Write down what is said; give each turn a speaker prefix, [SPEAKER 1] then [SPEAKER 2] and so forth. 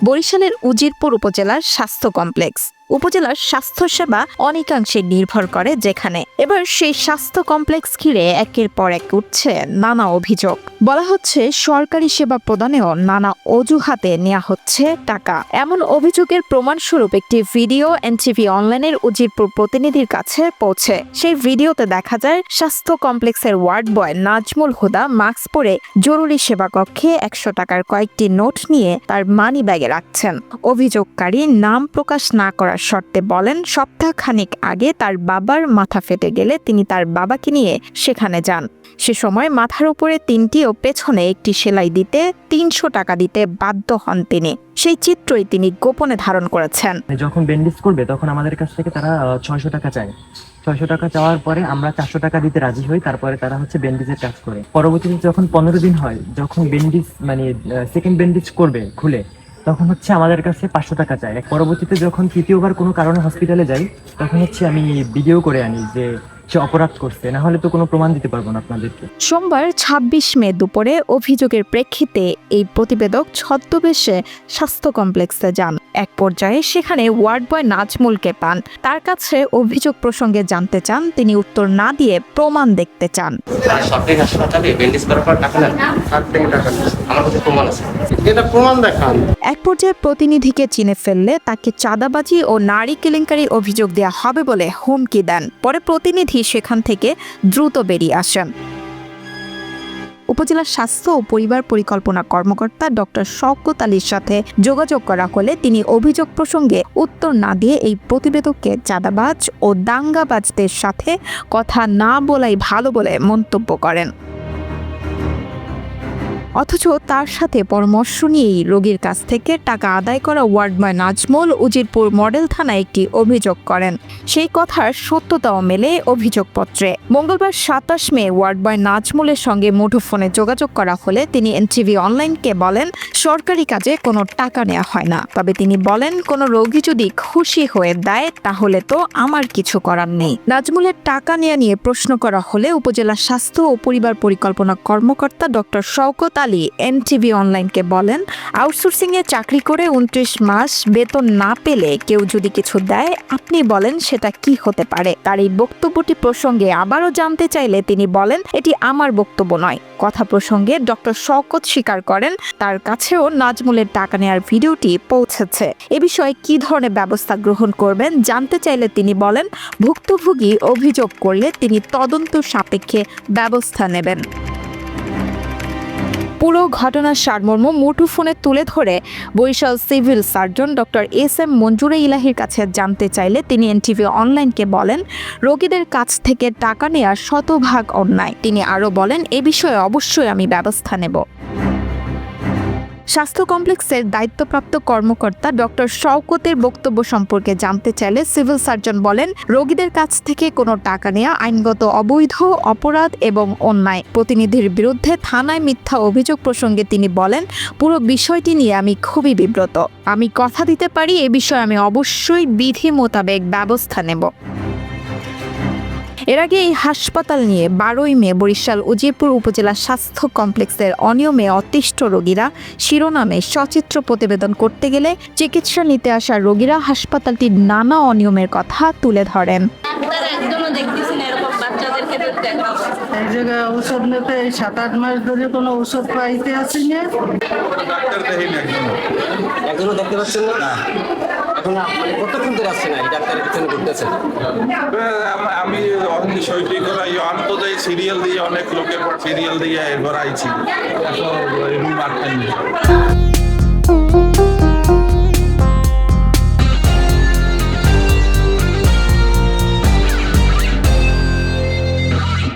[SPEAKER 1] বরিশালের উজিরপুর উপজেলার স্বাস্থ্য কমপ্লেক্স। উপজেলার স্বাস্থ্যসেবা অনেকাংশে নির্ভর করে যেখানে। এবার সেই স্বাস্থ্য কমপ্লেক্স ঘিরে একের পর এক উঠছে নানা অভিযোগ। বলা হচ্ছে সরকারি সেবা প্রদানেও নানা অজুহাতে নেওয়া হচ্ছে টাকা। এমন অভিযোগের প্রমাণস্বরূপ একটি ভিডিও এনটিভি অনলাইনের উজিরপুর প্রতিনিধির কাছে পৌঁছে। সেই ভিডিওতে দেখা যায় স্বাস্থ্য কমপ্লেক্সের ওয়ার্ড বয় নাজমুল হুদা মাস্ক পরে জরুরি সেবা কক্ষে 100 টাকার কয়েকটি নোট নিয়ে তার মানি ব্যাগে রাখছেন। অভিযোগকারী নাম প্রকাশ না করার শর্তে বলেন, সপ্তাহখানেক আগে তার বাবার মাথা ফেটে গেলে তিনি তার বাবাকে নিয়ে সেখানে যান। সে সময় মাথার উপরে 3টি ও পেছনে একটি সেলাই দিতে 300 টাকা দিতে বাধ্য হন তিনি। সেই চিত্রই তিনি গোপনে ধারণ করেছেন।
[SPEAKER 2] যখন ব্যান্ডেজ করবে তখন আমাদের কাছ থেকে তারা 600 টাকা চায়। 600 টাকা চাওয়ার পরে আমরা 400 টাকা দিতে রাজি হই। তারপরে তারা ব্যান্ডেজের কাজ করে। পরবর্তীতে যখন 15 দিন হয়, যখন ব্যান্ডেজ সেকেন্ড ব্যান্ডেজ করবে খুলে, তখন আমাদের কাছে 500 টাকা চায়। পরবর্তীতে যখন তৃতীয়বার কোনো কারণে হসপিটালে যাই, তখন আমি ভিডিও করে আনি যে সে অপরাধ করছে, না হলে তো কোনো প্রমাণ দিতে পারবো না আপনাদেরকে।
[SPEAKER 1] সোমবার 26 মে দুপুরে অভিযোগের প্রেক্ষিতে এই প্রতিবেদক ছদ্মবেশে স্বাস্থ্য কমপ্লেক্সে যান। এক পর্যায়ে সেখানে ওয়ার্ড বয় নাজমুলকে পান। তার কাছে অভিযোগ প্রসঙ্গে জানতে চান, তিনি উত্তর না দিয়ে প্রমাণ দেখতে চান।
[SPEAKER 3] সরকারি হাসপাতালে ব্যান্ডেজ করার পর টাকা নেন, আমার কাছে প্রমাণ আছে, এটা প্রমাণ দেখান।
[SPEAKER 1] এক পর্যায়ে প্রতিনিধিকে চিনে ফেললে তাকে চাঁদাবাজি ও নারী কেলেঙ্কারির অভিযোগ দেওয়া হবে বলে হুমকি দেন। পরে প্রতিনিধি সেখান থেকে দ্রুত বেরিয়ে আসেন। উপজেলা স্বাস্থ্য ও পরিবার পরিকল্পনা কর্মকর্তা ডক্টর শওকত আলীর সাথে যোগাযোগ করা হলে তিনি অভিযোগ প্রসঙ্গে উত্তর না দিয়ে এই প্রতিবেদককে চাঁদাবাজ ও দাঙ্গাবাজদের সাথে কথা না বলাই ভালো বলে মন্তব্য করেন। অথচ তার সাথে পরামর্শ নিয়েই রোগীর কাছ থেকে টাকা আদায় করা ward boy Nazmul Wazirpur model থানায় একটি অভিযোগ করেন। সেই কথার সত্যতাও মেলে অভিযোগপত্রে। মঙ্গলবার 27 মে ওয়ার্ড বয় নাজমুলের সঙ্গে মুঠোফোনে যোগাযোগ করা হলে তিনি এনটিভি অনলাইনকে বলেন, সরকারি কাজে কোনো টাকা নেওয়া হয় না। তবে তিনি বলেন, কোনো রোগী যদি খুশি হয়ে দেয় তাহলে তো আমার কিছু করার নেই। নাজমুলের টাকা নেওয়া নিয়ে প্রশ্ন করা হলে উপজেলা স্বাস্থ্য ও পরিবার পরিকল্পনা কর্মকর্তা ডক্টর শওকত আলী এনটিভি অনলাইনকে বলেন, আউটসোর্সিং এ চাকরি করে 29 মাস বেতন না পেলে কেউ যদি কিছু দেয়, আপনি বলেন সেটা কি হতে পারে। তার এই বক্তব্যটি প্রসঙ্গে আবারও জানতে চাইলে তিনি বলেন, এটি আমার বক্তব্য নয়। কথা প্রসঙ্গে ডক্টর শওকত স্বীকার করেন, তার কাছেও নাজমুলের টাকা নেওয়ার ভিডিওটি পৌঁছেছে। এ বিষয়ে কি ধরনের ব্যবস্থা গ্রহণ করবেন জানতে চাইলে তিনি বলেন, ভুক্তভোগী অভিযোগ করলে তিনি তদন্ত সাপেক্ষে ব্যবস্থা নেবেন। পুরো ঘটনার সারমর্ম মুঠোফোনে তুলে ধরে Barishal civil surgeon doctor S M. Manjure ইলাহির কাছে জানতে চাইলে তিনি এনটিভি অনলাইনকে বলেন, রোগীদের কাছ থেকে টাকা নেওয়া শতভাগ অন্যায়। তিনি আরও বলেন, এ বিষয়ে অবশ্যই আমি ব্যবস্থা নেব। স্বাস্থ্য কমপ্লেক্সের দায়িত্বপ্রাপ্ত কর্মকর্তা ডক্টর শওকতের বক্তব্য সম্পর্কে জানতে চাইলে সিভিল সার্জন বলেন, রোগীদের কাছ থেকে কোনো টাকা নেওয়া আইনগত অবৈধ, অপরাধ এবং অন্যায়। প্রতিনিধির বিরুদ্ধে থানায় মিথ্যা অভিযোগ প্রসঙ্গে তিনি বলেন, পুরো বিষয়টি নিয়ে আমি খুবই বিব্রত। আমি কথা দিতে পারি, এ বিষয়ে আমি অবশ্যই বিধি মোতাবেক ব্যবস্থা নেব। এর আগে এই হাসপাতাল নিয়ে 12 মে বরিশাল উজিরপুর উপজেলা স্বাস্থ্য কমপ্লেক্সের অনিয়মে অতিষ্ঠ রোগীরা শিরোনামে সচিত্র প্রতিবেদন করতে গেলে চিকিৎসা নিতে আসা রোগীরা হাসপাতালটির নানা অনিয়মের কথা তুলে ধরেন।
[SPEAKER 4] এই জায়গায় ঔষধ নিতে 7-8 মাস ধরে কোনো ওষুধ পাইতে আসি না।
[SPEAKER 3] একজনও দেখতে পাচ্ছেন না? এখন কতক্ষণ ধরে আসছে না এই ডাক্তারের পিছনে ঘুরতেছেন?
[SPEAKER 5] আমি বিষয়টি করাই অন্তদায়ী সিরিয়াল দিয়ে অনেক লোকের পর সিরিয়াল দিয়ে এবার আইছি রুম আটকানি।